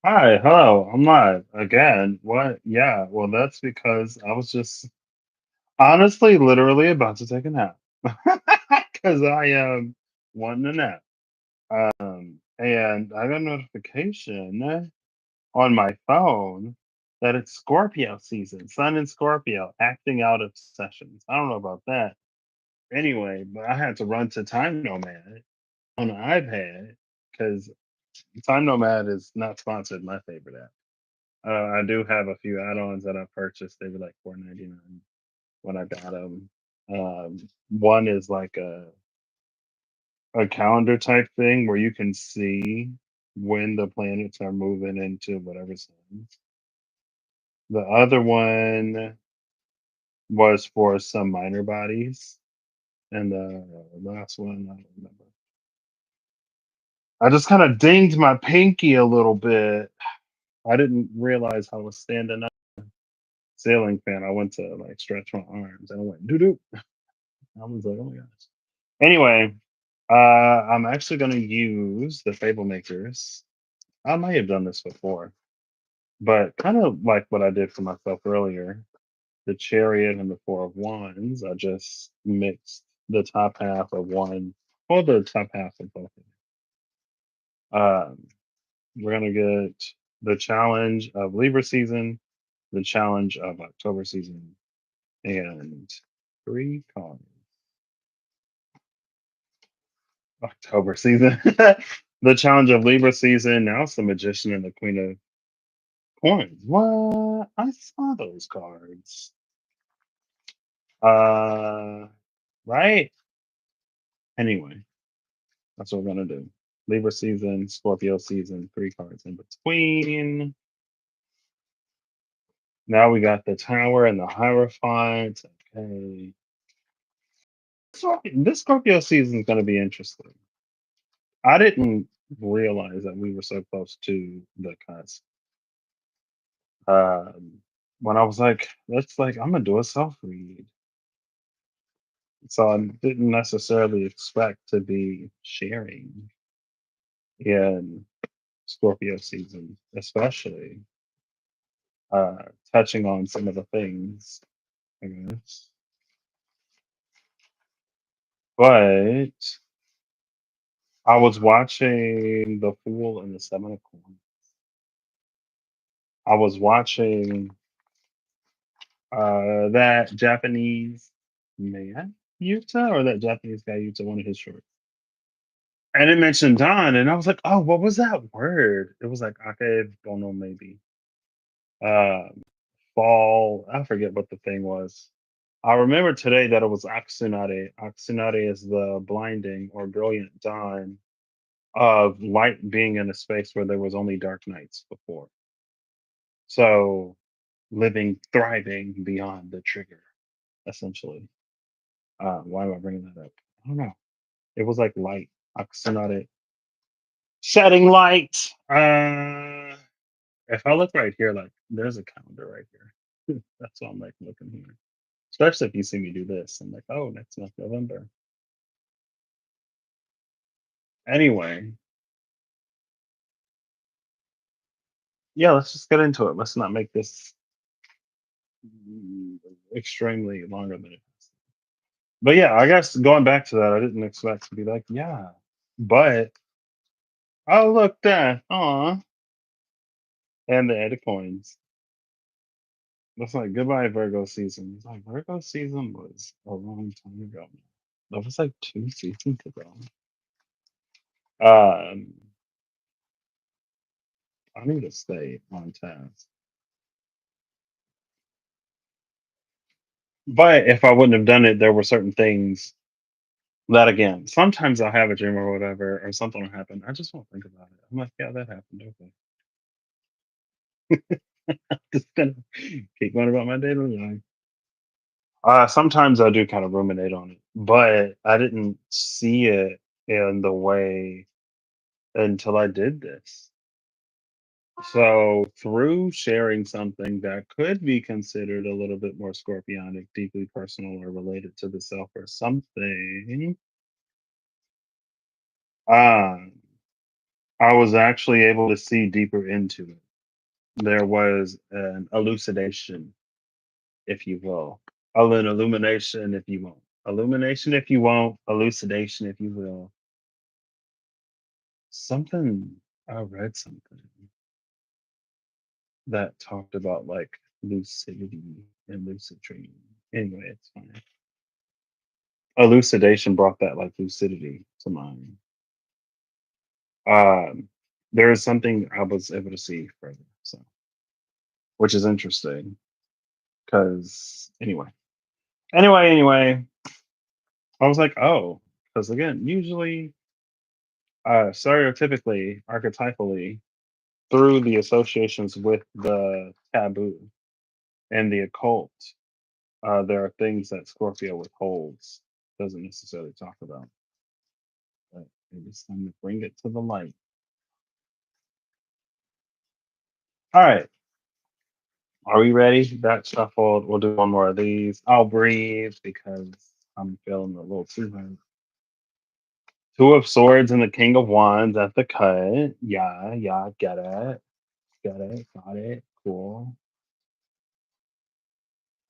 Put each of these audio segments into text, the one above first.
Hi, hello, I'm live again. What? Yeah, well, that's because I was just honestly literally about to take a nap because I am wanting a nap. And I got a notification on my phone that it's Scorpio season, Sun and Scorpio acting out obsessions. I don't know about that. Anyway, but I had to run to Time Nomad on an iPad because Time Nomad is not sponsored, my favorite app. I do have a few add-ons that I purchased. They were like 4.99 when I got them. One is like a calendar type thing where you can see when the planets are moving into whatever signs. The other one was for some minor bodies, and the last one I don't remember. I just kind of dinged my pinky a little bit. I didn't realize I was standing up ceiling fan. I went to like stretch my arms and I went doo doo. I was like, oh my gosh. Anyway, I'm actually going to use the Fable Makers. I might have done this before, but kind of like what I did for myself earlier, the Chariot and the Four of Wands. I just mixed the top half of one, or the top half of both of them. We're going to get the challenge of Libra season, the challenge of October season, and three cards. October season. The challenge of Libra season. Now it's the Magician and the Queen of Coins. What? I saw those cards. Uh, right? Anyway, that's what we're gonna do. Libra season, Scorpio season, three cards in between. Now we got the Tower and the Hierophant. Okay. This Scorpio season is gonna be interesting. I didn't realize that we were so close to the cusp. When I was like, let's like, I'm gonna do a self read. So I didn't necessarily expect to be sharing in Scorpio season, especially uh, touching on some of the things, I guess. But I was watching The Fool and the Seven of Coins. I was watching that Japanese man, Yuta, or that Japanese guy, Yuta, one of his shorts. And it mentioned Don, and I was like, "Oh, what was that word?" It was like Ake Bono, maybe. Um, Fall. I forget what the thing was. I remember today that it was Aksunade. Aksunade is the blinding or brilliant dawn of light being in a space where there was only dark nights before. So living, thriving beyond the trigger, essentially. Why am I bringing that up? I don't know. It was like light. Aksunade. Shedding light. If I look right here, like there's a calendar right here. That's what I'm like looking here. Especially if you see me do this. I'm like, oh, next month, November. Anyway, yeah, let's just get into it. Let's not make this extremely longer than it is. But yeah, I guess going back to that, I didn't expect to be like, yeah. But oh look that. Aw. And the Edda coins. That's like goodbye Virgo season. It's like Virgo season was a long time ago. That was like 2 seasons ago. Um, I need to stay on task. But if I wouldn't have done it, there were certain things that again, sometimes I'll have a dream or whatever, or something will happen. I just won't think about it. I'm like, yeah, that happened. Okay. Just gonna keep going about my daily life. Sometimes I do kind of ruminate on it, but I didn't see it in the way until I did this. So through sharing something that could be considered a little bit more scorpionic, deeply personal, or related to the self or something, um, I was actually able to see deeper into it. There was an elucidation, if you will. Oh, an illumination, if you won't. Illumination, if you won't. Elucidation, if you will. Something, I read something that talked about like lucidity and lucid dreaming. Anyway, it's fine. Elucidation brought that like lucidity to mind. Um, there is something I was able to see further, so which is interesting because anyway, I was like, oh, because again, usually, stereotypically, archetypally, through the associations with the taboo and the occult, there are things that Scorpio withholds, doesn't necessarily talk about. But it's time to bring it to the light. All right, are we ready? That shuffled. We'll do one more of these. I'll breathe because I'm feeling a little too hard. Two of Swords and the King of Wands at the cut. Yeah, yeah, got it. Cool.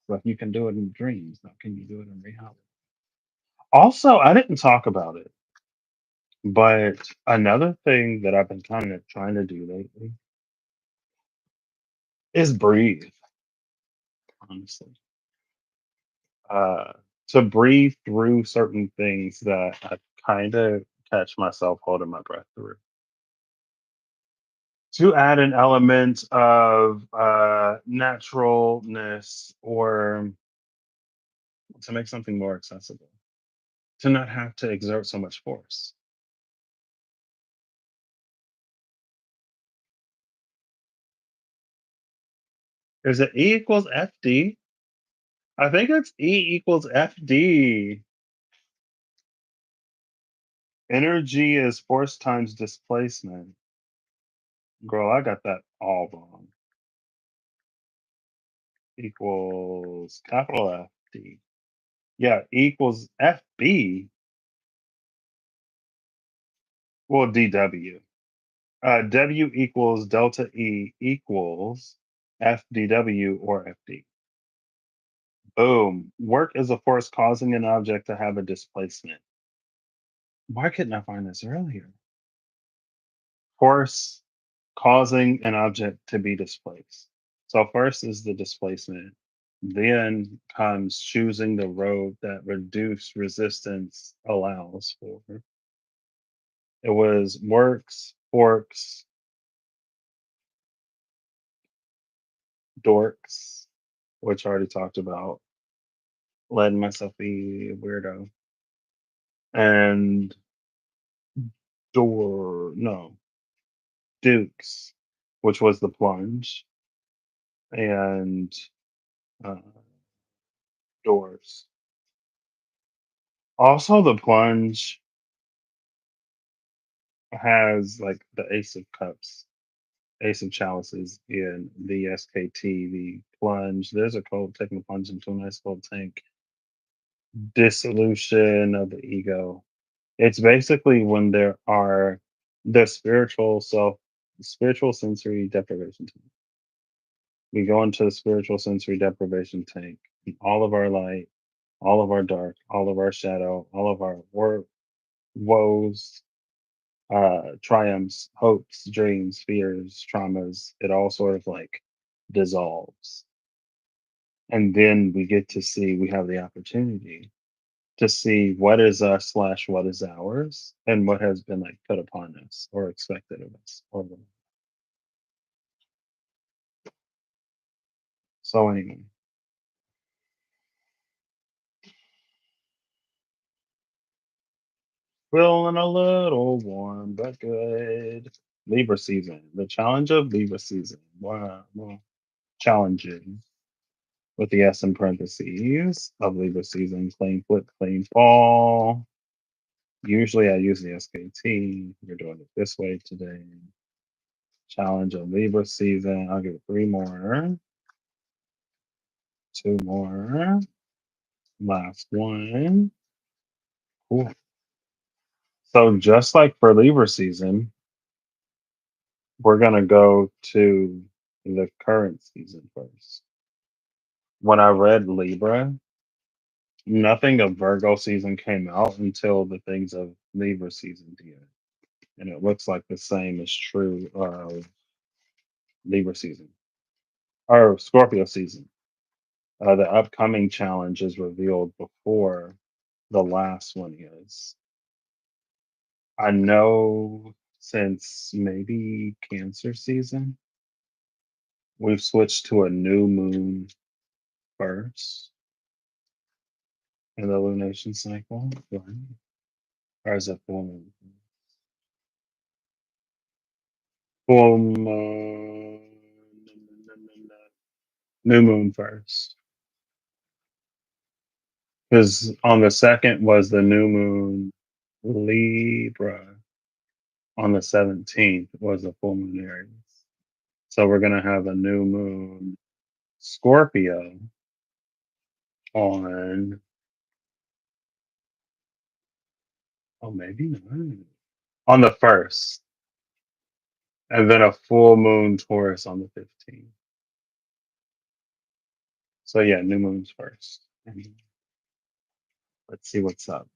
But you can do it in dreams. How can you do it in reality? Also, I didn't talk about it, but another thing that I've been kind of trying to do lately is breathe, honestly. Uh, to breathe through certain things that I kind of catch myself holding my breath through. To add an element of naturalness or to make something more accessible, to not have to exert so much force. Is it E equals FD? I think it's E equals FD. Energy is force times displacement. Girl, I got that all wrong. Equals capital FD. Yeah, equals FB. Well, DW. W equals delta E equals FDW or FD. Boom. Work is a force causing an object to have a displacement. Why couldn't I find this earlier? Force causing an object to be displaced. So first is the displacement. Then comes choosing the road that reduced resistance allows for. It was works, forks, dorks, which I already talked about, letting myself be a weirdo. And no, dukes, which was the plunge, and uh, doors. Also, the plunge has like the Ace of Cups, Ace of Chalices in the SKT, the plunge. There's a code taking the plunge into a nice cold tank. Dissolution of the ego. It's basically when there are the spiritual sensory deprivation tank. We go into the spiritual sensory deprivation tank. And all of our light, all of our dark, all of our shadow, all of our woes, triumphs, hopes, dreams, fears, traumas, it all sort of like dissolves. And then we get to see, we have the opportunity to see what is us slash what is ours and what has been like put upon us or expected of us. So anyway, feeling a little warm but good. Libra season, the challenge of Libra season. Wow, well, challenging with the S in parentheses of Libra season. Clean flip, clean fall. Usually I use the SKT. We're doing it this way today. Challenge of Libra season. I'll give it three more, two more. Last one. Cool. So just like for Libra season, We're gonna go to the current season first. When I read Libra, nothing of Virgo season came out until the things of Libra season did. And it looks like the same is true of Libra season or Scorpio season. The upcoming challenge is revealed before the last one is. I know since maybe Cancer season, we've switched to a new moon first in the lunation cycle, right? Or is it full moon? Full moon, new moon first. Because on the second was the new moon Libra. On the 17th was the full moon Aries. So we're gonna have a new moon Scorpio on, oh maybe not. On the first. And then a full moon Taurus on the 15th. So yeah, new moon's first. And let's see what's up.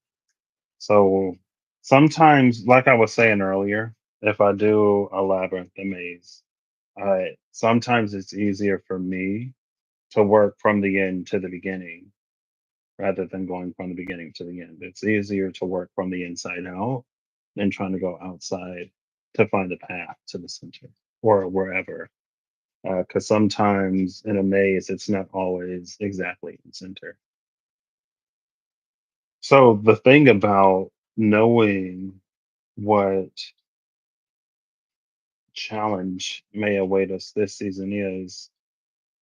So sometimes, like I was saying earlier, if I do a labyrinth, a maze, sometimes it's easier for me to work from the end to the beginning rather than going from the beginning to the end. It's easier to work from the inside out than trying to go outside to find a path to the center or wherever. Because sometimes in a maze, it's not always exactly in center. So the thing about knowing what challenge may await us this season is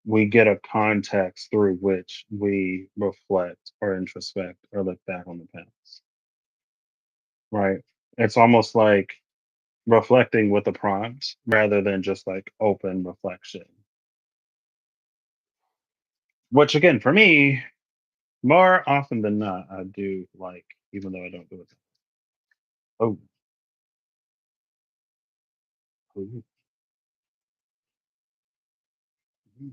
we get a context through which we reflect or introspect or look back on the past, right? It's almost like reflecting with a prompt rather than just like open reflection. Which again, for me, more often than not, I do like, even though I don't do it. Oh, ooh, ooh.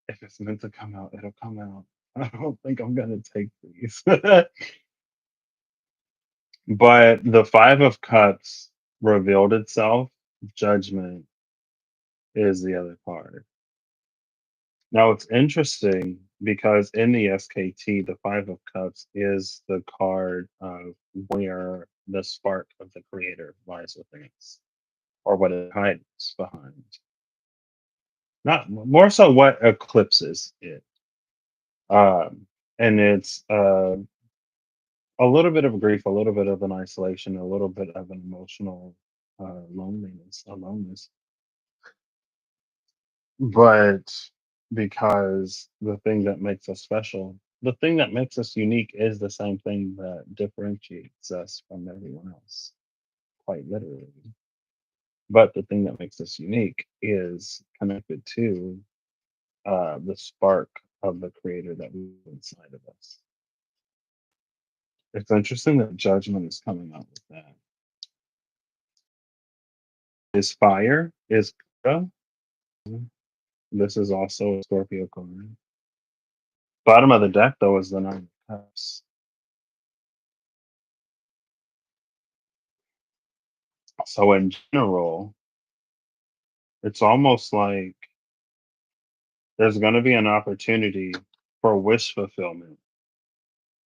If it's meant to come out, it'll come out. I don't think I'm gonna take these. But the Five of Cups revealed itself. Judgment is the other card. Now it's interesting because in the SKT, the Five of Cups is the card of where the spark of the creator lies within us, or what it hides behind. Not more so what eclipses it. And it's a little bit of grief, a little bit of an isolation, a little bit of an emotional loneliness, aloneness. But because the thing that makes us special, the thing that makes us unique is the same thing that differentiates us from everyone else, quite literally. But the thing that makes us unique is connected to the spark of the creator that we have inside of us. It's interesting that judgment is coming out with that. Is fire, is Pluto. This is also a Scorpio card. Bottom of the deck, though, is the Nine of Cups. So, in general, it's almost like there's going to be an opportunity for wish fulfillment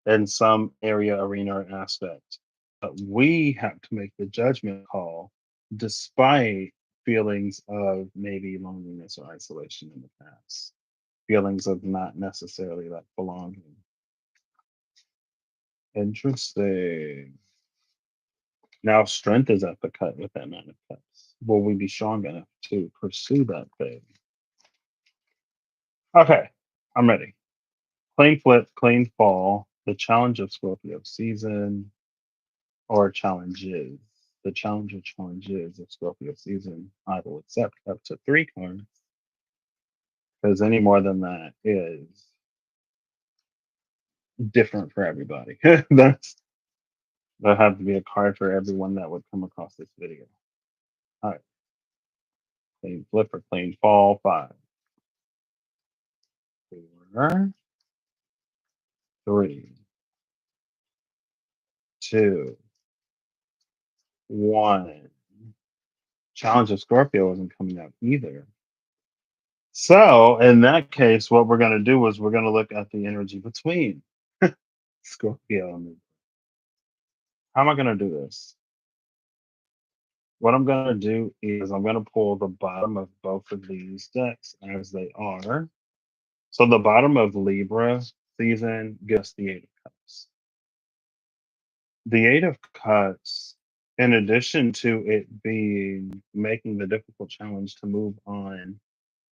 in some area, arena, or aspect. But we have to make the judgment call despite feelings of maybe loneliness or isolation in the past, feelings of not necessarily like belonging. Interesting. Now, strength is at the cut with that Nine of Cups. Will we be strong enough to pursue that thing? Okay, I'm ready. Clean flip, clean fall. The challenge of Scorpio season or challenges. The challenge or challenges of Scorpio season. I will accept up to 3 cards because any more than that is different for everybody. That's There'll have to be a card for everyone that would come across this video. All right. Clean flipper, clean fall. 5, 4, 3, 2, 1. Challenge of Scorpio isn't coming up either. So in that case, what we're going to do is we're going to look at the energy between Scorpio and Libra. How am I going to do this? What I'm going to do is I'm going to pull the bottom of both of these decks as they are. So the bottom of Libra season gives the Eight of Cups. The Eight of Cups, in addition to it being making the difficult challenge to move on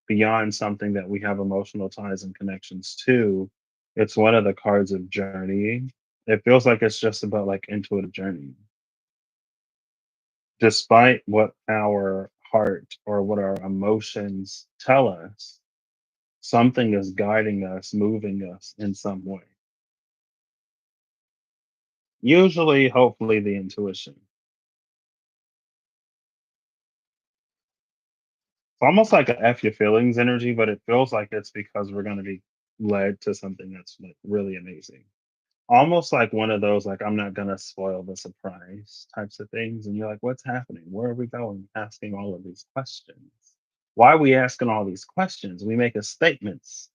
beyond something that we have emotional ties and connections to, it's one of the cards of journeying. It feels like it's just about like intuitive journey. Despite what our heart or what our emotions tell us, something is guiding us, moving us in some way. Usually, hopefully, the intuition. It's almost like a F your feelings energy, but it feels like it's because we're going to be led to something that's like really amazing. Almost like one of those, like, I'm not going to spoil the surprise types of things. And you're like, what's happening? Where are we going? Asking all of these questions. Why are we asking all these questions? We make a statements.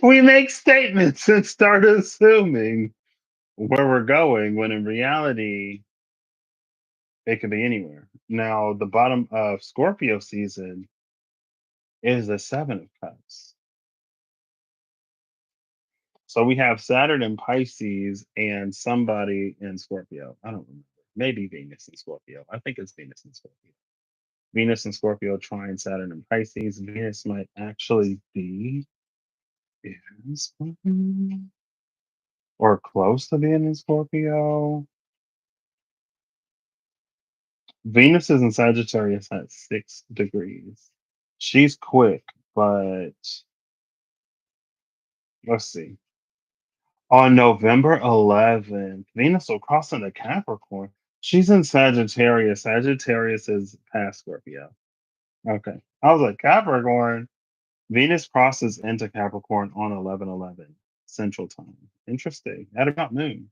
We make statements and start assuming where we're going when in reality, it could be anywhere. Now, the bottom of Scorpio season is the Seven of Cups. So we have Saturn in Pisces and somebody in Scorpio. I don't remember. Maybe Venus in Scorpio. I think it's Venus in Scorpio. Venus and Scorpio trying Saturn in Pisces. Venus might actually be in Scorpio or close to being in Scorpio. Venus is in Sagittarius at 6 degrees. She's quick, but let's see. On November 11th, Venus will cross into Capricorn. She's in Sagittarius. Sagittarius is past Scorpio. Okay. I was like, Capricorn. Venus crosses into Capricorn on 11/11 Central Time. Interesting. At about noon.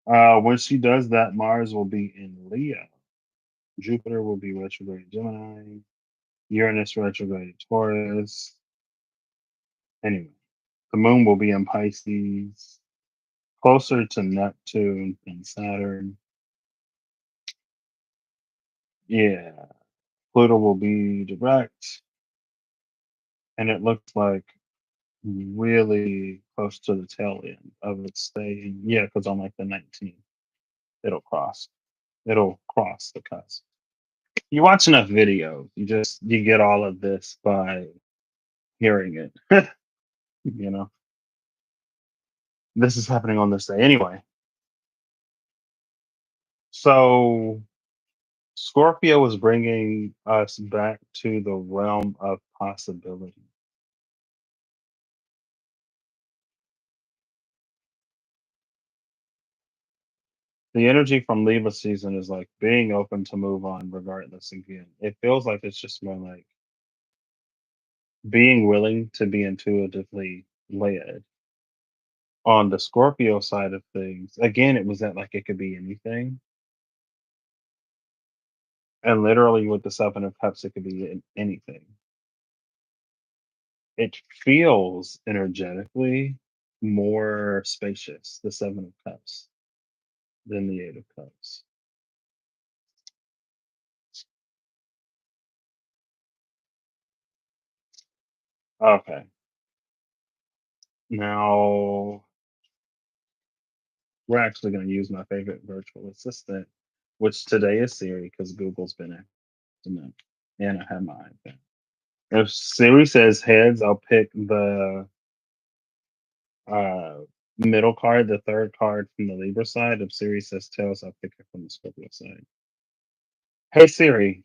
When she does that, Mars will be in Leo. Jupiter will be retrograde Gemini. Uranus retrograde Taurus. Anyway, the moon will be in Pisces, closer to Neptune and Saturn. Yeah, Pluto will be direct, and it looks like really close to the tail end of its stay. Yeah, because on like the 19th, it'll cross. It'll cross the cusp. You watch enough videos, you get all of this by hearing it. you know, this is happening on this day anyway. So Scorpio is bringing us back to the realm of possibility. The energy from Libra season is like being open to move on regardless again. It feels like it's just more like being willing to be intuitively led. On the Scorpio side of things, again, it was that like it could be anything. And literally with the Seven of Cups, it could be anything. It feels energetically more spacious, the Seven of Cups, than the Eight of Cups. Okay. Now we're actually going to use my favorite virtual assistant, which today is Siri because Google's been acting up. And I have my iPad. If Siri says heads, I'll pick the uh, middle card, the third card from the Libra side. If Siri says tails, I'll pick it from the Scorpio side. Hey Siri.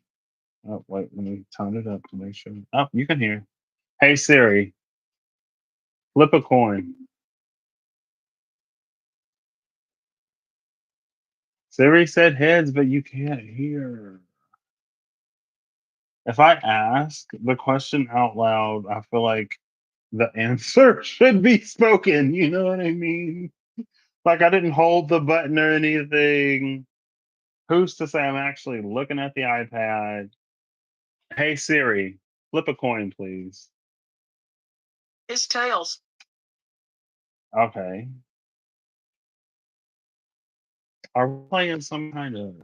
Oh, wait, let me turn it up to make sure. Oh, you can hear. Hey Siri, flip a coin. Siri said heads, but you can't hear. If I ask the question out loud, I feel like the answer should be spoken. You know what I mean? Like I didn't hold the button or anything. Who's to say I'm actually looking at the iPad? Hey Siri, flip a coin, please. It's tails. Okay. Are we playing some kind of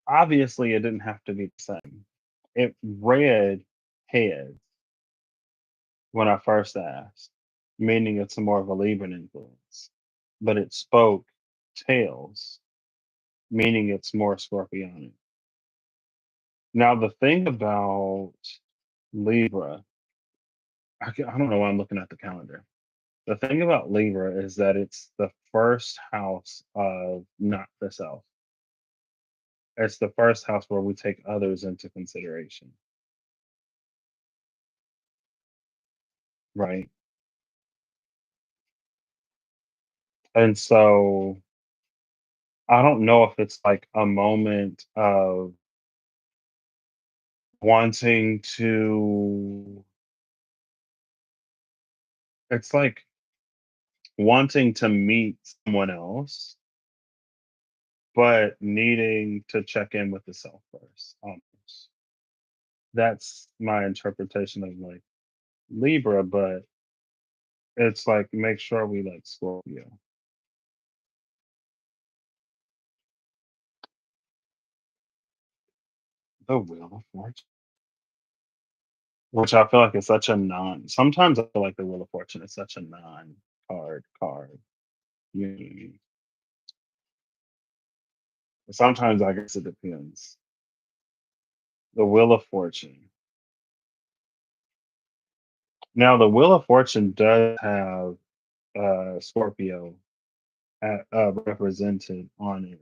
obviously it didn't have to be the same. It read heads when I first asked, meaning it's more of a Libran influence. But it spoke tails, meaning it's more scorpionic. Now the thing about Libra, I don't know why I'm looking at the calendar. The thing about Libra is that it's the first house of not the self. It's the first house where we take others into consideration, right? And so I don't know if it's like a moment of wanting to, it's like wanting to meet someone else, but needing to check in with the self first. Almost. That's my interpretation of like Libra, but it's like make sure we like Scorpio. The Wheel of Fortune. Which I feel like is such a non sometimes I feel like the Wheel of Fortune is such a non card. You know what I mean? Sometimes I guess it depends. The Wheel of Fortune. Now the Wheel of Fortune does have Scorpio represented on it.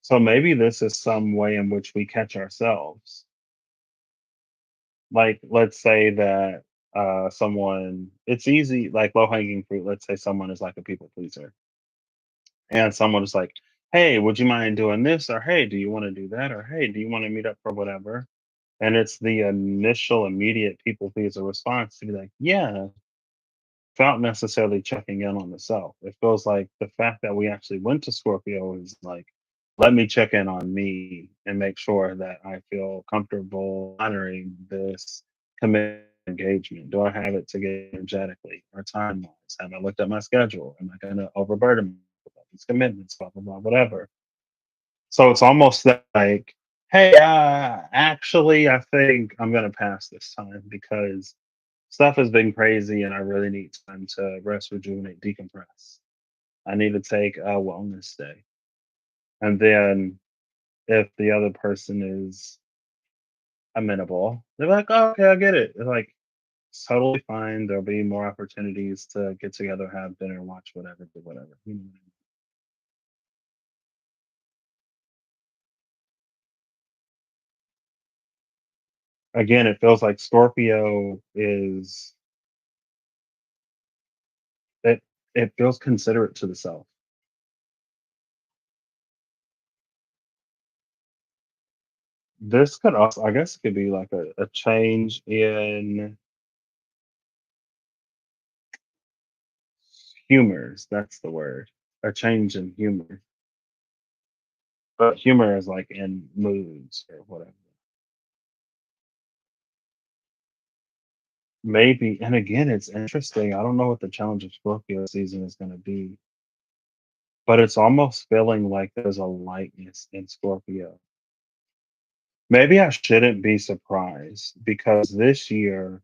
So maybe this is some way in which we catch ourselves. Like let's say that someone it's easy like low hanging fruit. Let's say someone is like a people pleaser and someone is like, "Hey, would you mind doing this?" or "Hey, do you want to do that?" or "Hey, do you want to meet up for whatever?" And it's the initial immediate people pleaser response to be like, "Yeah," without necessarily checking in on the self. It feels like the fact that we actually went to Scorpio is like, let me check in on me and make sure that I feel comfortable honoring this commitment engagement. Do I have it together energetically or time wise? Have I looked at my schedule? Am I going to overburden myself with all these commitments, blah, blah, blah, whatever? So it's almost like, hey, actually, I think I'm going to pass this time because stuff has been crazy and I really need time to rest, rejuvenate, decompress. I need to take a wellness day. And then if the other person is amenable, they're like, oh, okay, I get it. It's like, it's totally fine. There'll be more opportunities to get together, have dinner, watch whatever, do whatever. You know what I mean? Again, it feels like Scorpio is, it, it feels considerate to the self. This could also, I guess, it could be like a change in humors. That's the word. A change in humor. But humor is like in moods or whatever. Maybe, and again, it's interesting. I don't know what the challenge of Scorpio season is going to be, but it's almost feeling like there's a lightness in Scorpio. Maybe I shouldn't be surprised because this year,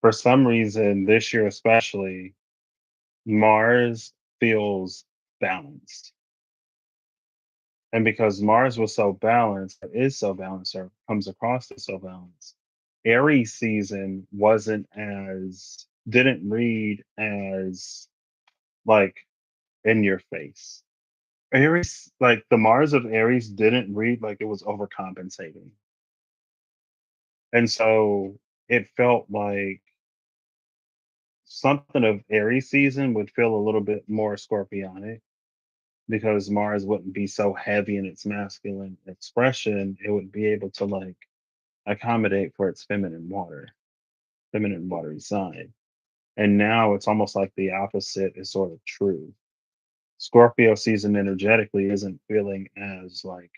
for some reason, this year especially, Mars feels balanced. And because Mars was so balanced, or is so balanced, or comes across as so balanced, Aries season wasn't as, didn't read as like in your face. Aries, like the Mars of Aries didn't read like it was overcompensating. And so it felt like something of Aries season would feel a little bit more scorpionic because Mars wouldn't be so heavy in its masculine expression. It would be able to like accommodate for its feminine watery side. And now it's almost like the opposite is sort of true. Scorpio season energetically isn't feeling as like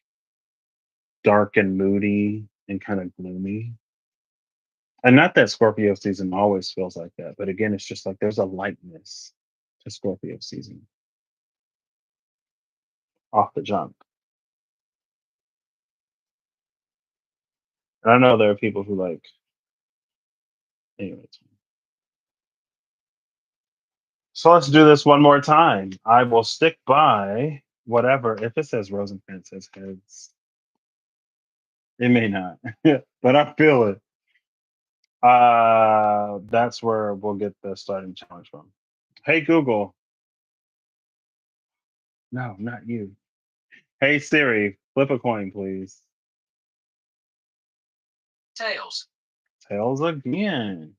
dark and moody and kind of gloomy. And not that Scorpio season always feels like that, but again, it's just like there's a lightness to Scorpio season off the jump. And I know there are people who like, anyways. So let's do this one more time. I will stick by whatever. If it says Rosencrantz says heads, it may not, but I feel it. That's where we'll get the starting challenge from. Hey Google, no, not you. Hey Siri, flip a coin, please. Tails. Tails again.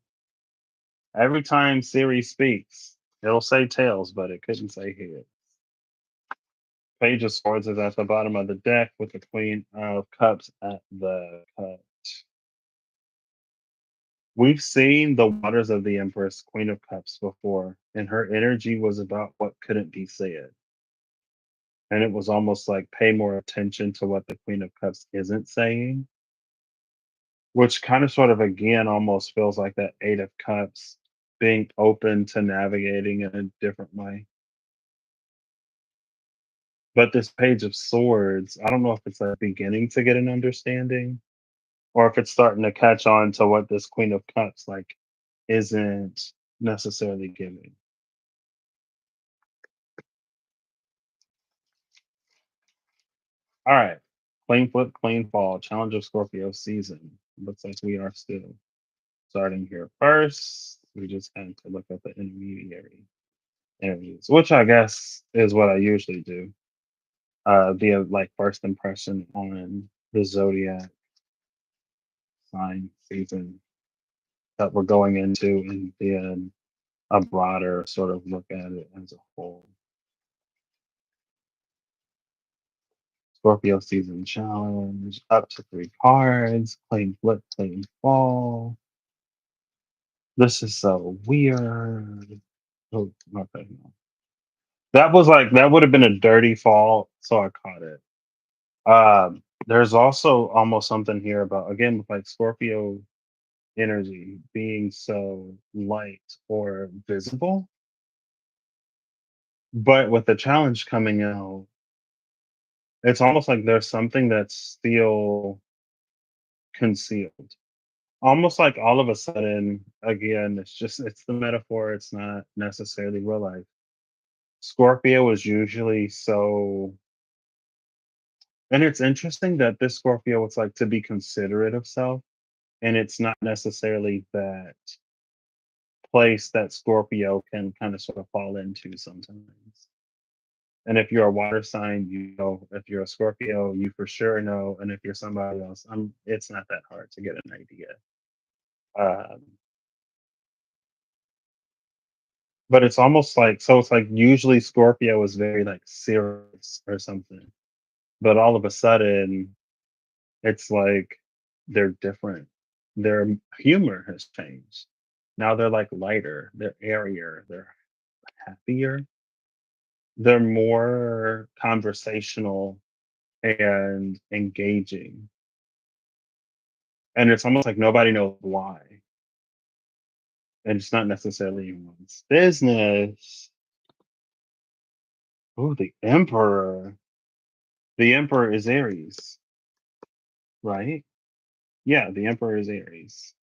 Every time Siri speaks, it'll say tails, but it couldn't say heads. Page of Swords is at the bottom of the deck with the Queen of Cups at the cut. We've seen the waters of the Empress, Queen of Cups, before, and her energy was about what couldn't be said. And it was almost like pay more attention to what the Queen of Cups isn't saying, which kind of sort of again almost feels like that Eight of Cups being open to navigating in a different way. But this Page of Swords, I don't know if it's like beginning to get an understanding or if it's starting to catch on to what this Queen of Cups like isn't necessarily giving. All right. Clean flip, clean fall. Challenge of Scorpio season. Looks like we are still starting here first. We just had to look at the intermediary interviews, which I guess is what I usually do. Via like first impression on the zodiac sign season that we're going into, and then a broader sort of look at it as a whole. Scorpio season challenge, up to 3 cards, claim flip, claim fall. This is so weird. Oh, okay. No. That was like that would have been a dirty fall, so I caught it. There's also almost something here about again with like Scorpio energy being so light or visible, but with the challenge coming out, it's almost like there's something that's still concealed. Almost like all of a sudden, again, it's the metaphor, it's not necessarily real life. Scorpio is usually so, and it's interesting that this Scorpio it's like to be considerate of self, and it's not necessarily that place that Scorpio can kind of sort of fall into sometimes. And if you're a water sign, you know. If you're a Scorpio, you for sure know. And if you're somebody else, it's not that hard to get an idea. Um, but it's almost like so. It's like usually Scorpio is very like serious or something, but all of a sudden, it's like they're different. Their humor has changed. Now they're like lighter. They're airier. They're happier. They're more conversational and engaging. And it's almost like nobody knows why. And it's not necessarily anyone's business. Oh, the Emperor. The Emperor is Aries, right? Yeah, the Emperor is Aries.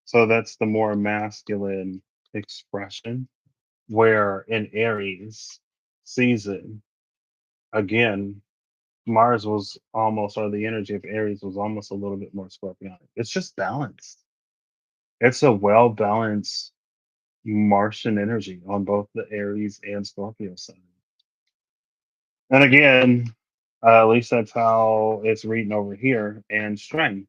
So that's the more masculine expression. Where in Aries season, again, Mars was almost, or the energy of Aries was almost a little bit more scorpionic. It's just balanced. It's a well balanced Martian energy on both the Aries and Scorpio side. And again, at least that's how it's reading over here. And strength.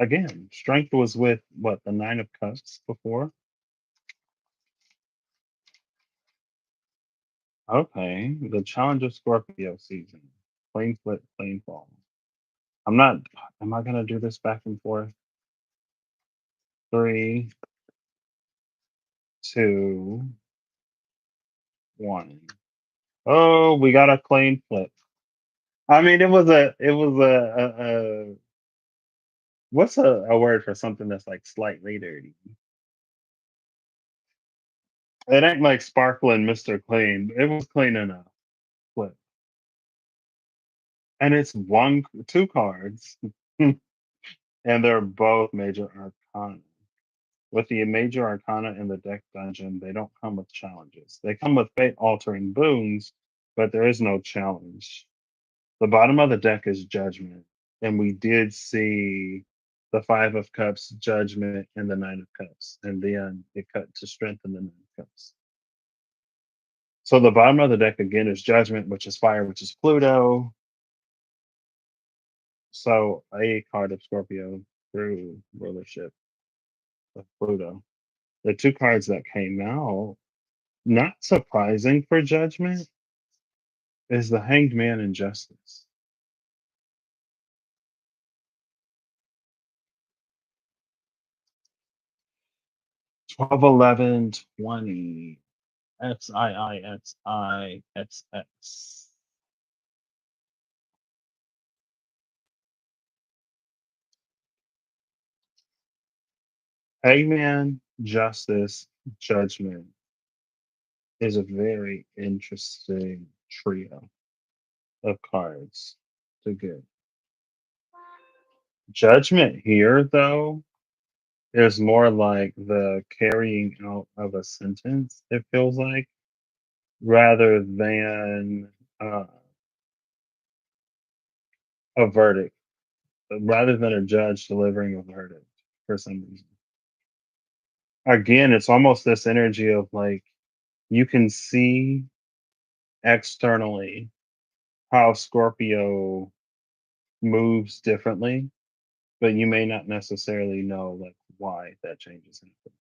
Again, strength was with what, the Nine of Cups before? Okay. The challenge of Scorpio season. Plane flip, plane fall. I'm not, am I going to do this back and forth? Three, two, one. Oh, we got a plane flip. I mean, what's a word for something that's like slightly dirty? It ain't like sparkling Mr. Clean. It was clean enough. Flip. And it's two cards, and they're both major arcana. With the major arcana in the deck dungeon, they don't come with challenges. They come with fate altering boons, but there is no challenge. The bottom of the deck is judgment. And we did see the Five of Cups, judgment, and the Nine of Cups. And then it cut to strengthen the Nine of Cups. So the bottom of the deck again is judgment, which is fire, which is Pluto. So a card of Scorpio through rulership of Pluto. The two cards that came out, not surprising for judgment, is the Hanged Man and Justice. 12, 11, 20. XIIXIXX. Hangman, Justice, Judgment is a very interesting trio of cards to get. Judgment here, though, is more like the carrying out of a sentence, it feels like, rather than a verdict, rather than a judge delivering a verdict for some reason. Again, it's almost this energy of like you can see externally how Scorpio moves differently, but you may not necessarily know like why that change is happening.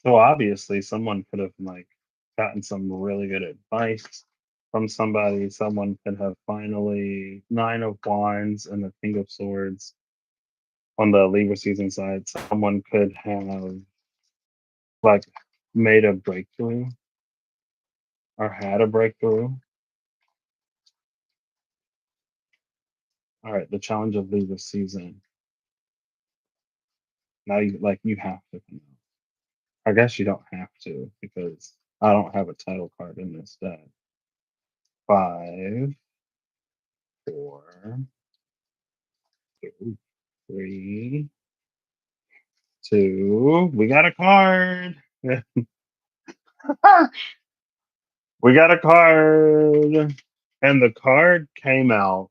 So obviously someone could have like gotten some really good advice from somebody. Someone could have finally Nine of Wands and the King of Swords on the Libra season side. Someone could have like made a breakthrough or had a breakthrough. All right, the challenge of Libra season. Now you have to come out. I guess you don't have to because I don't have a title card in this deck. Five, four, three, two. We got a card. We got a card. And the card came out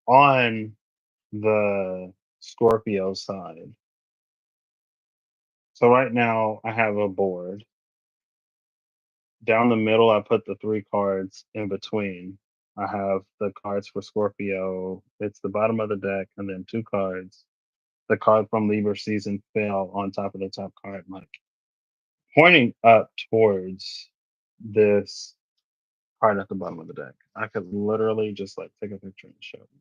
on the Scorpio side. So right now I have a board. Down the middle, I put the three cards in between. I have the cards for Scorpio. It's the bottom of the deck, and then two cards. The card from Libra season fell on top of the top card, like pointing up towards this card at the bottom of the deck. I could literally just like take a picture and show you.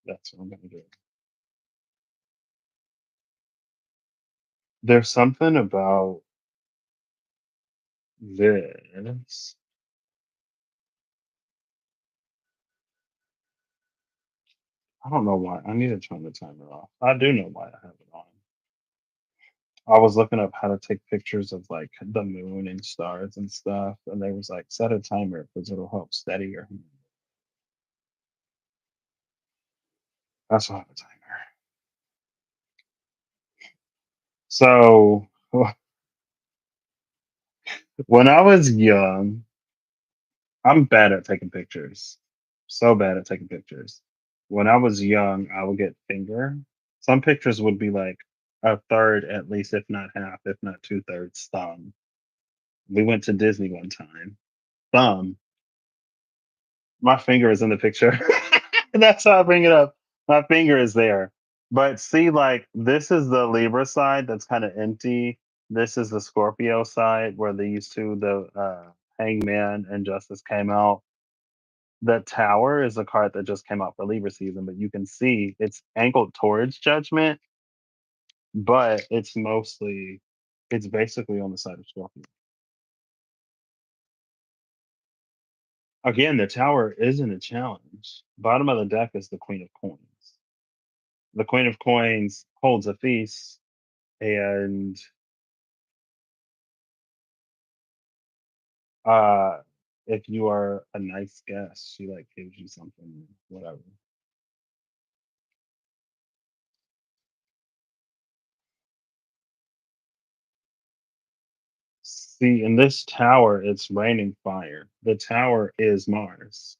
That's what I'm gonna do. There's something about this. I don't know why. I need to turn the timer off. I do know why I have it on. I was looking up how to take pictures of like the moon and stars and stuff, and they was like set a timer because it'll help steady your hand. That's why I have a timer. So when I was young, I'm bad at taking pictures. So bad at taking pictures. When I was young, I would get finger. Some pictures would be like a third at least, if not half, if not two-thirds thumb. We went to Disney one time. Thumb. My finger is in the picture. That's how I bring it up. My finger is there. But see, like, this is the Libra side that's kind of empty. This is the Scorpio side where these two, the Hangman and Justice, came out. The Tower is a card that just came out for Libra season, but you can see it's angled towards Judgment, but it's basically on the side of Scorpio. Again, the Tower isn't a challenge. Bottom of the deck is the Queen of Coins. The Queen of Coins holds a feast, and uh, if you are a nice guest, she like gives you something, whatever. See, in this tower, it's raining fire. The tower is Mars.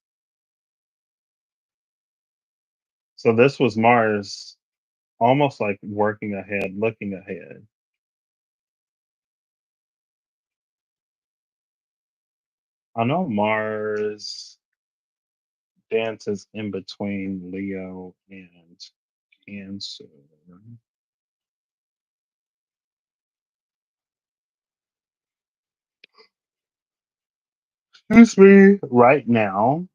So this was Mars almost like working ahead, looking ahead. I know Mars dances in between Leo and Cancer. Excuse me. Right now,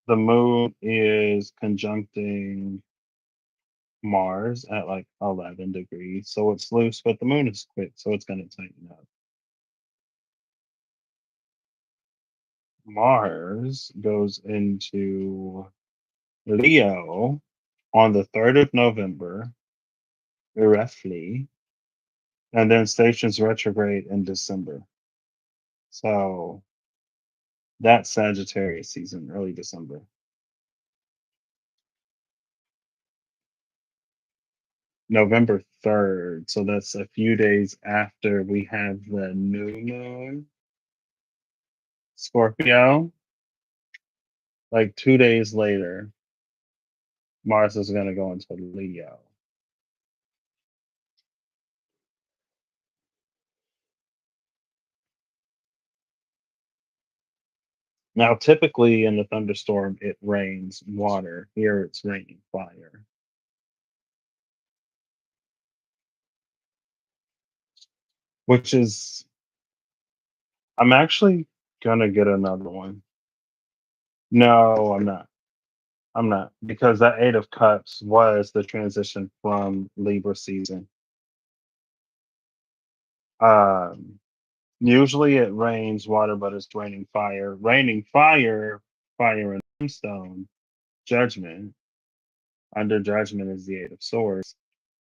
the moon is conjuncting Mars at like 11 degrees. So it's loose, but the moon is quick. So it's going to tighten up. Mars goes into Leo on the 3rd of November, roughly, and then stations retrograde in December. So that's Sagittarius season, early December. November 3rd. So that's a few days after we have the new moon, Scorpio. Like 2 days later, Mars is going to go into Leo. Now, typically in the thunderstorm, it rains water. Here it's raining fire, which is, I'm actually going to get another one. No, I'm not. I'm not. Because that Eight of Cups was the transition from Libra season. Um, Usually it rains water, but it's raining fire. Raining fire, fire and brimstone, judgment. Under judgment is the Eight of Swords.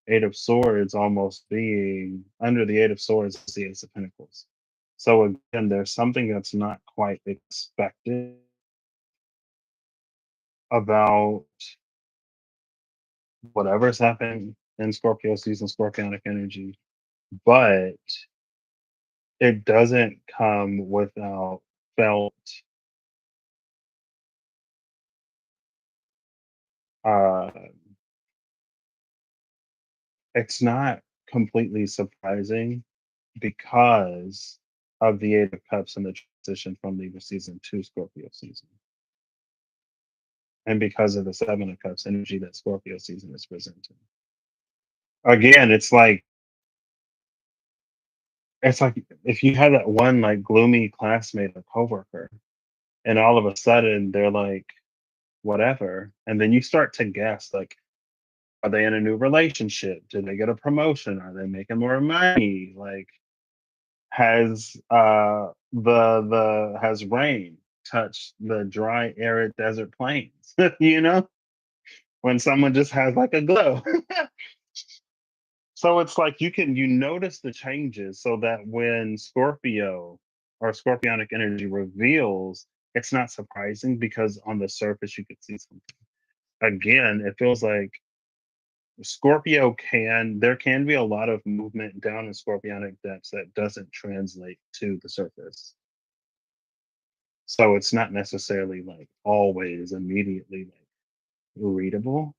Eight of Swords almost being under the Eight of Swords is the Ace of Pentacles. So again, there's something that's not quite expected about whatever's happening in Scorpio season, Scorpionic energy, but it doesn't come without felt uh it's not completely surprising because of the Eight of Cups and the transition from Libra season to Scorpio season. And because of the Seven of Cups energy that Scorpio season is presenting. Again, it's like if you had that one like gloomy classmate or coworker, and all of a sudden they're like, whatever. And then you start to guess, like, are they in a new relationship? Did they get a promotion? Are they making more money? Like, has has rain touched the dry, arid desert plains? You know, when someone just has like a glow. So it's like you notice the changes so that when Scorpio or Scorpionic energy reveals, it's not surprising because on the surface you could see something. Again, it feels like there can be a lot of movement down in Scorpionic depths that doesn't translate to the surface. So it's not necessarily like always immediately like readable.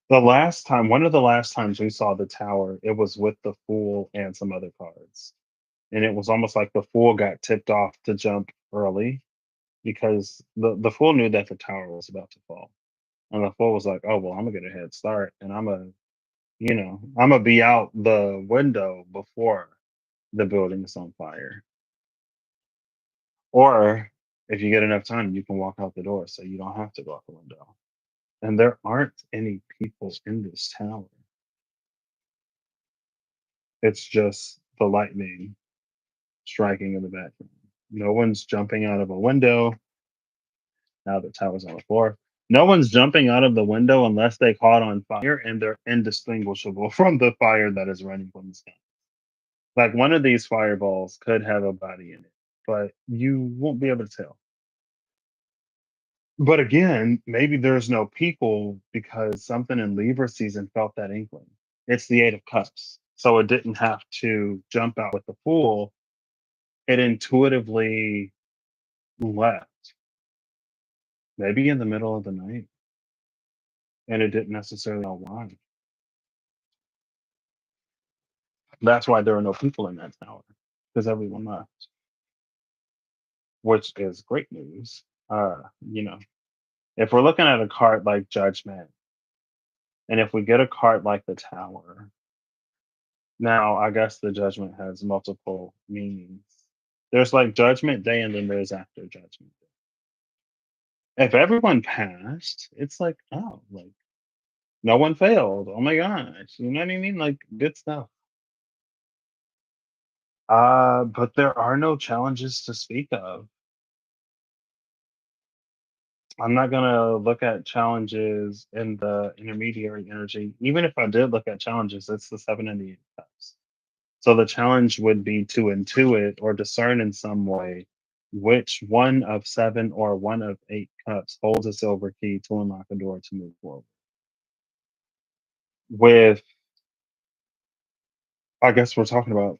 One of the last times we saw the tower, it was with the Fool and some other cards. And it was almost like the Fool got tipped off to jump early because the Fool knew that the tower was about to fall. And the Fool was like, oh, well, I'm going to get a head start and I'm going to be out the window before the building is on fire. Or if you get enough time, you can walk out the door so you don't have to go out the window. And there aren't any people in this tower. It's just the lightning striking in the background. No one's jumping out of a window. Now the tower's on the floor. No one's jumping out of the window unless they caught on fire and they're indistinguishable from the fire that is running from the sky. Like one of these fireballs could have a body in it, but you won't be able to tell. But again, maybe there's no people because something in Libra season felt that inkling. It's the Eight of Cups. So it didn't have to jump out with the Fool. It intuitively left, maybe in the middle of the night, and it didn't necessarily know why. That's why there are no people in that tower because everyone left, which is great news. You know, if we're looking at a card like Judgment, and if we get a card like the Tower, now I guess the Judgment has multiple meanings. There's like Judgment Day, and then there's after Judgment Day. If everyone passed, it's like, oh, like no one failed. Oh my gosh, you know what I mean? Like good stuff. But there are no challenges to speak of. I'm not gonna look at challenges in the intermediary energy. Even if I did look at challenges, it's the seven and the eight of cups. So the challenge would be to intuit or discern in some way which one of seven or one of eight cups holds a silver key to unlock a door to move forward. With, I guess we're talking about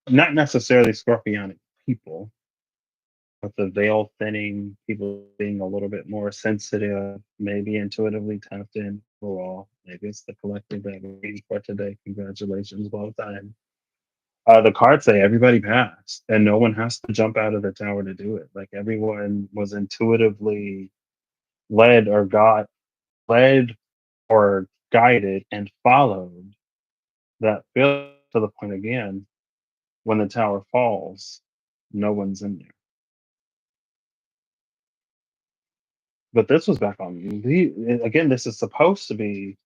not necessarily scorpionic people, but the veil thinning, people being a little bit more sensitive, maybe intuitively tapped in overall. Maybe it's the collective that we're reading for today. Congratulations, well done. The cards say everybody passed, and no one has to jump out of the tower to do it. Like everyone was intuitively led or got led or guided and followed that feel to the point again when the tower falls, no one's in there. But this was back on again. This is supposed to be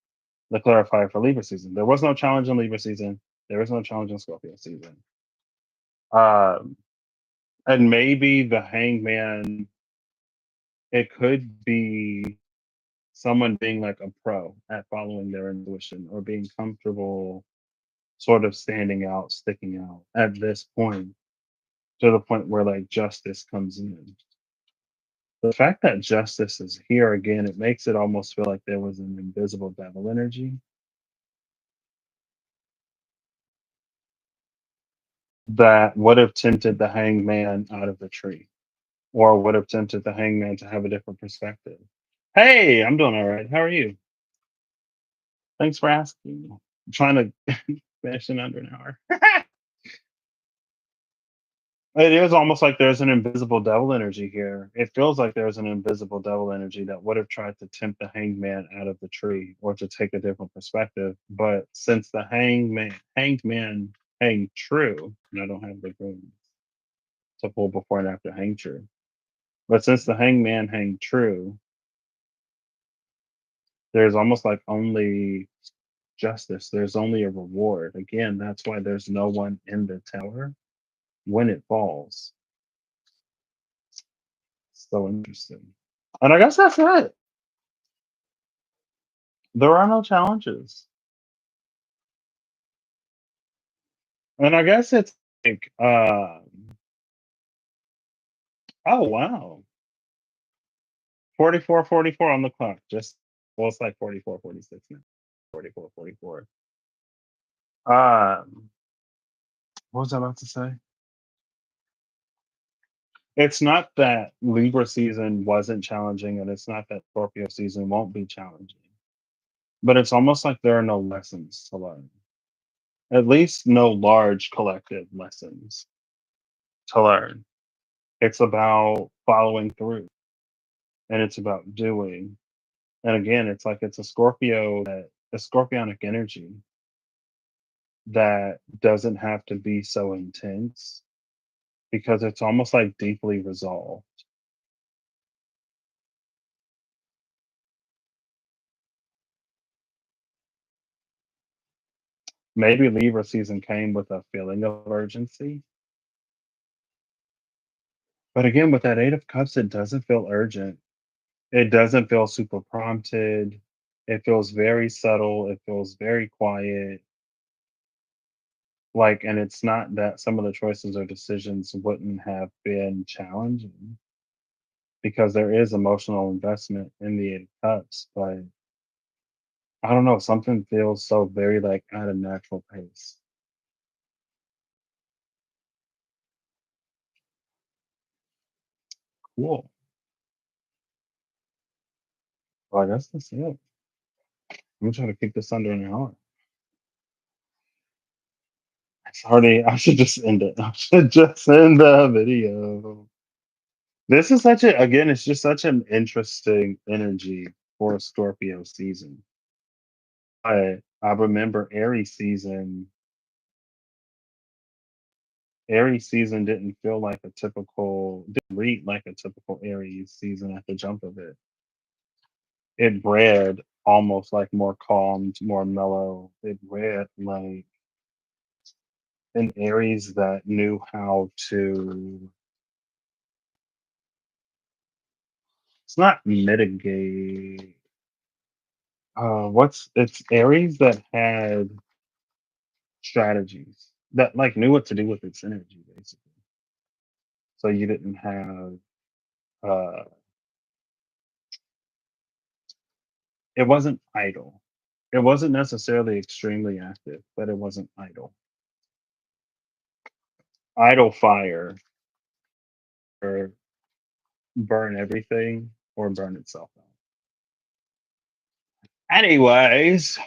the clarifier for Libra season. There was no challenge in Libra season. There is no challenge in Scorpio season. Um, and maybe the Hangman. It could be someone being like a pro at following their intuition or being comfortable, sort of standing out, sticking out at this point to the point where like justice comes in. The fact that justice is here again, it makes it almost feel like there was an invisible devil energy that would have tempted the hangman out of the tree or would have tempted the hangman to have a different perspective. Hey, I'm doing all right. How are you? Thanks for asking. I'm trying to finish in under an hour. It is almost like there's an invisible devil energy here. It feels like there's an invisible devil energy that would have tried to tempt the hangman out of the tree or to take a different perspective. But since the hanged man hanged true, and I don't have the room to pull before and after hang true. But since the hangman hanged true, there's almost like only justice. There's only a reward. Again, that's why there's no one in the tower when it falls. So interesting. And I guess that's it. There are no challenges. And I guess it's like, oh wow, 44, 44 on the clock. Just well, it's like 44, 46 now. 44, 44. Um, what was I about to say? It's not that Libra season wasn't challenging, and it's not that Scorpio season won't be challenging. but it's almost like there are no lessons to learn. At least no large collective lessons to learn. It's about following through and it's about doing. And again, it's like it's a scorpionic energy that doesn't have to be so intense because it's almost like deeply resolved. Maybe Libra season came with a feeling of urgency. But again, with that Eight of Cups, it doesn't feel urgent. It doesn't feel super prompted. It feels very subtle. It feels very quiet. Like, and it's not that some of the choices or decisions wouldn't have been challenging because there is emotional investment in the Eight of Cups. But I don't know, something feels so very like at a natural pace. Cool. Well, I guess that's it. I'm trying to keep this under an hour. Sorry, I should just end it. I should just end the video. This is such a again, it's just such an interesting energy for a Scorpio season. I remember Aries season didn't feel like a typical didn't read like a typical Aries season at the jump of it. It read almost like more calmed, more mellow. It read like an Aries that knew how to it's not mitigate. What's it's Aries that had strategies that like knew what to do with its energy, basically. So you didn't have uh it wasn't idle. It wasn't necessarily extremely active, but it wasn't idle. Idle fire or burn everything or burn itself out. Anyways,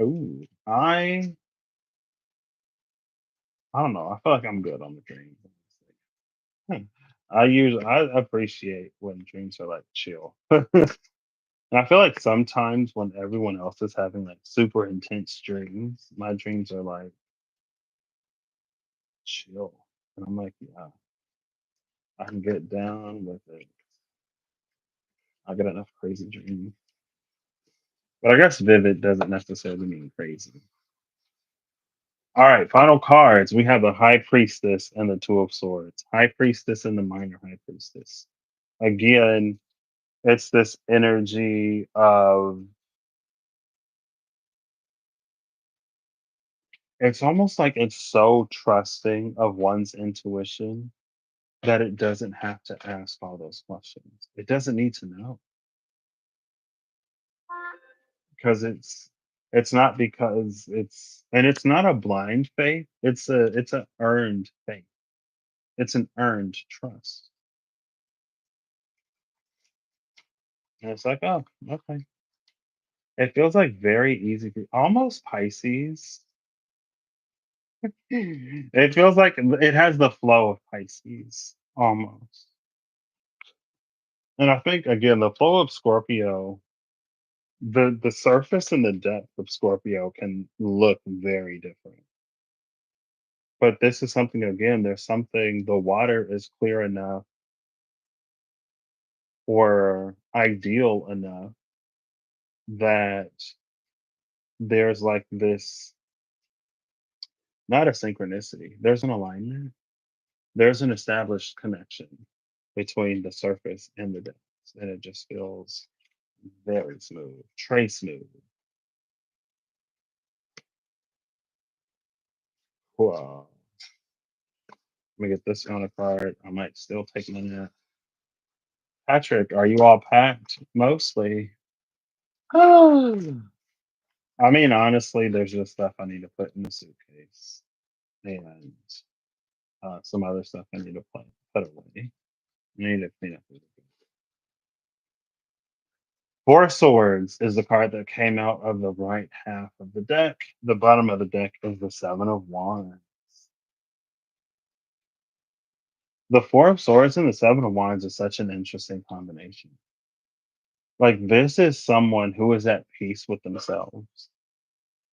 ooh, I don't know. I feel like I'm good on the dreams. Hmm. I appreciate when dreams are like chill. And I feel like sometimes when everyone else is having like super intense dreams, my dreams are like chill. And I'm like, yeah, I can get down with it. I get enough crazy dreams. But I guess vivid doesn't necessarily mean crazy. All right, final cards. We have the High Priestess and the Two of Swords. High Priestess and the Minor High Priestess. Again, it's this energy of it's almost like it's so trusting of one's intuition that it doesn't have to ask all those questions. It doesn't need to know because it's not because it's and it's not a blind faith. It's a earned faith. It's an earned trust. And it's like, oh, okay. It feels like very easy for almost Pisces. It feels like it has the flow of Pisces almost. And I think again the flow of Scorpio, the surface and the depth of Scorpio can look very different. But this is something again, there's something the water is clear enough or ideal enough that there's like this not a synchronicity, there's an alignment, there's an established connection between the surface and the depths, and it just feels very smooth, tray smooth. Wow. Let me get this on a card. I might still take my nap. Patrick, are you all packed? Mostly. I mean, honestly, there's just stuff I need to put in the suitcase and some other stuff I need to put away. I need to clean up a little bit. Four Swords is the card that came out of the right half of the deck. The bottom of the deck is the Seven of Wands. The Four of Swords and the Seven of Wands is such an interesting combination. Like, this is someone who is at peace with themselves,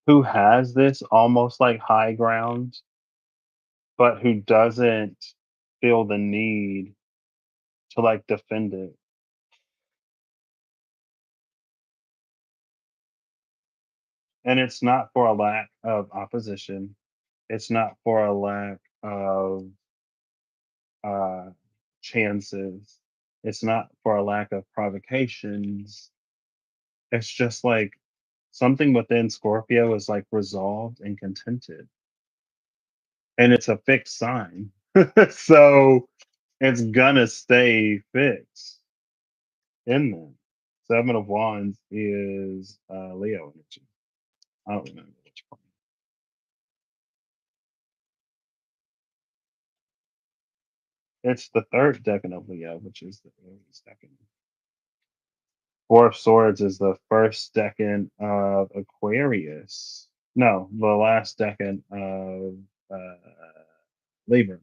who has this almost like high ground, but who doesn't feel the need to like defend it. And it's not for a lack of opposition. It's not for a lack of uh, chances. It's not for a lack of provocations. It's just like something within Scorpio is like resolved and contented. And it's a fixed sign. So it's gonna stay fixed in them. Seven of Wands is Leo energy. I don't remember which one. It's the third decan of Leo, which is the Aries decan. Four of Swords is the first decan of Aquarius. No, the last decan of Libra.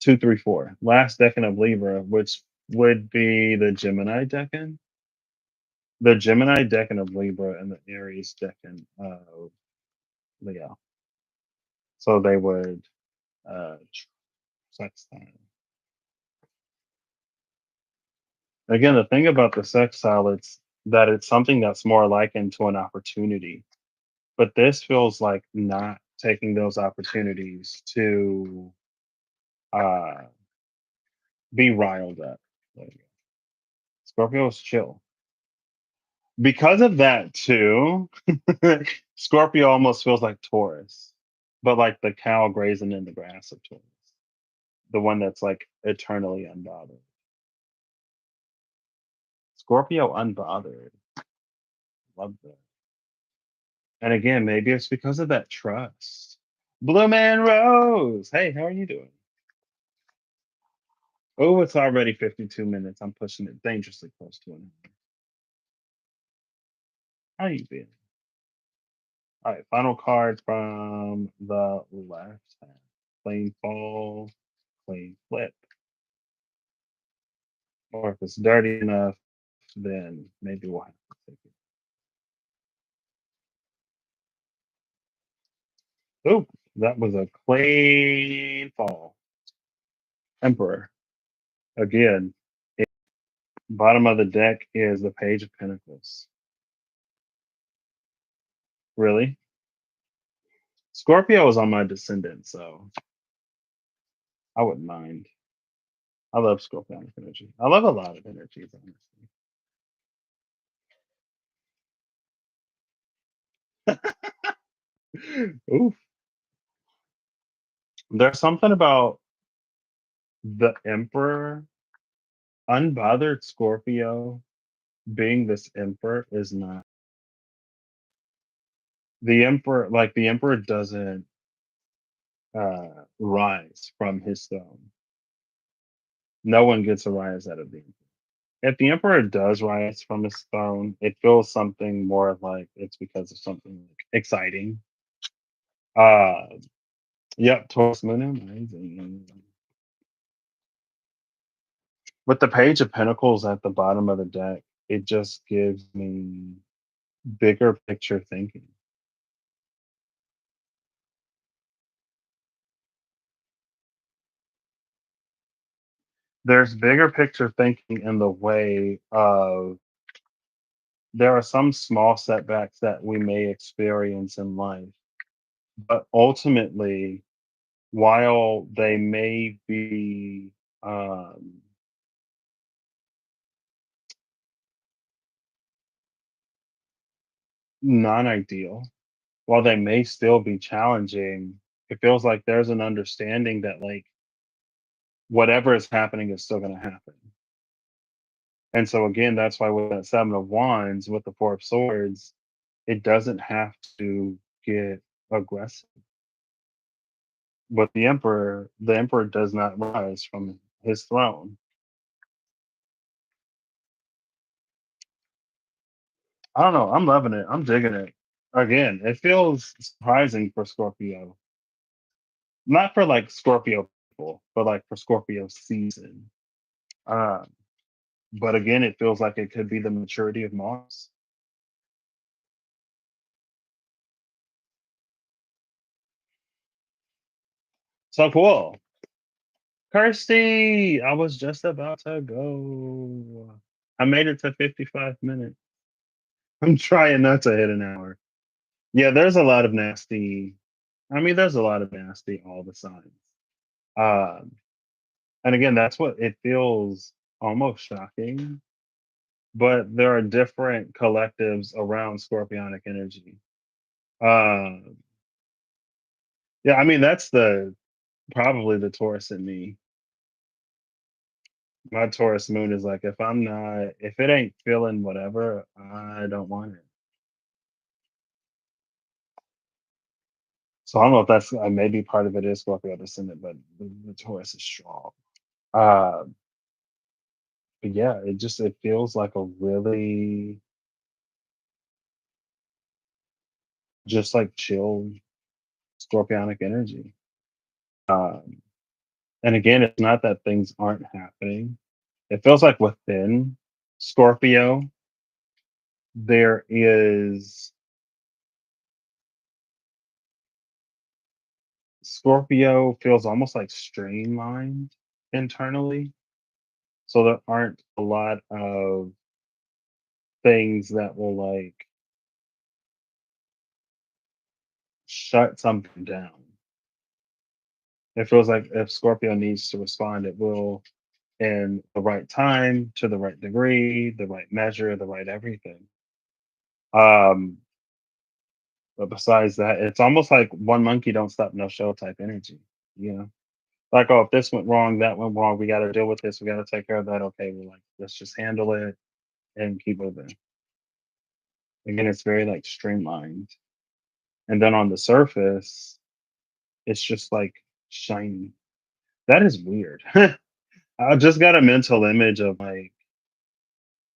2, 3, 4. Last decan of Libra, which would be the Gemini decan. The Gemini decan of Libra and the Aries decan of Leo. So they would sextile. Again, the thing about the sextile, it's that it's something that's more likened to an opportunity. But this feels like not taking those opportunities to uh, be riled up. There you go. Scorpio is chill. Because of that too, Scorpio almost feels like Taurus, but like the cow grazing in the grass of Taurus, the one that's like eternally unbothered. Scorpio unbothered. Love that. And again, maybe it's because of that trust. Blue Man Rose. Hey, how are you doing? Oh, it's already 52 minutes. I'm pushing it dangerously close to an hour. How you been? All right, final card from the left hand. Plain fall, plain flip. Or if it's dirty enough, then maybe we'll have to take it. Oh, that was a plain fall. Emperor. Again, bottom of the deck is the Page of Pentacles. Really? Scorpio is on my descendant, so I wouldn't mind. I love Scorpionic energy. I love a lot of energies, honestly. Oof. There's something about the Emperor, unbothered Scorpio being this Emperor is not the Emperor. Like the Emperor doesn't rise from his throne. No one gets a rise out of the Emperor. If the Emperor does rise from his throne, it feels something more like it's because of something like exciting. Uh, yep, Taurus Moon, amazing. With the Page of Pentacles at the bottom of the deck, it just gives me bigger picture thinking. There's bigger picture thinking in the way of there are some small setbacks that we may experience in life, but ultimately, while they may be um, non ideal, while they may still be challenging, it feels like there's an understanding that, like, whatever is happening is still going to happen. And so, again, that's why with that Seven of Wands, with the Four of Swords, it doesn't have to get aggressive. But the Emperor does not rise from his throne. I don't know. I'm loving it. I'm digging it. Again, it feels surprising for Scorpio. Not for like Scorpio people, but like for Scorpio season. Um, but again, it feels like it could be the maturity of Mars. So cool. Kirsty, I was just about to go. I made it to 55 minutes. I'm trying not to hit an hour. Yeah, there's a lot of nasty. I mean, there's a lot of nasty all the signs. Um, and again, that's what it feels almost shocking. But there are different collectives around scorpionic energy. Um, yeah, I mean, that's the probably the Taurus in me. My Taurus moon is like, if it ain't feeling whatever, I don't want it. So I don't know if that's maybe part of it is Scorpio descendant, but the Taurus is strong. Uh, but yeah, it feels like a really just like chill scorpionic energy. Um, and again, it's not that things aren't happening. It feels like within Scorpio, there is Scorpio feels almost like streamlined internally. So there aren't a lot of things that will like shut something down. It feels like if Scorpio needs to respond, it will in the right time, to the right degree, the right measure, the right everything. Um, but besides that, it's almost like one monkey don't stop no show type energy. You know, like oh, if this went wrong, that went wrong. We got to deal with this. We got to take care of that. Okay, well, like let's just handle it and keep moving. Again, it's very like streamlined, and then on the surface, it's just like shiny. That is weird. I just got a mental image of like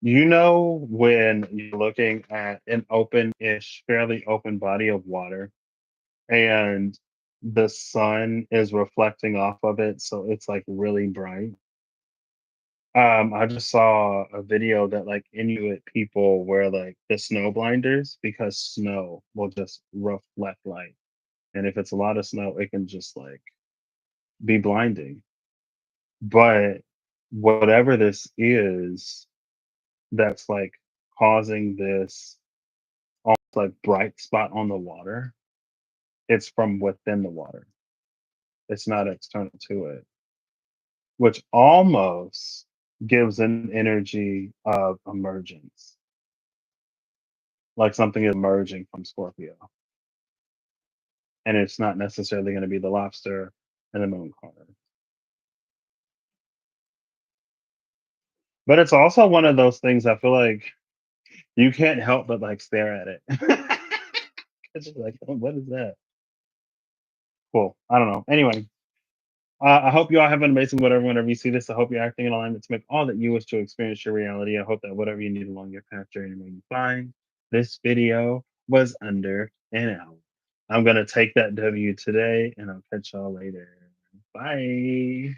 when you're looking at an open-ish, fairly open body of water and the sun is reflecting off of it, so it's like really bright. I just saw a video that like Inuit people wear like the snow blinders because snow will just reflect light. And if it's a lot of snow, it can just like be blinding. But whatever this is that's like causing this almost like bright spot on the water, it's from within the water. It's not external to it, which almost gives an energy of emergence, like something is emerging from Scorpio. And it's not necessarily going to be the lobster and the moon card. But it's also one of those things I feel like you can't help but like stare at it. It's just like, "Oh, what is that?" Cool. I don't know. Anyway, I hope you all have an amazing whatever whenever you see this. I hope you're acting in alignment to make all that you wish to experience your reality. I hope that whatever you need along your path journey may you find. This video was under an hour. I'm gonna take that W today and I'll catch y'all later. Bye.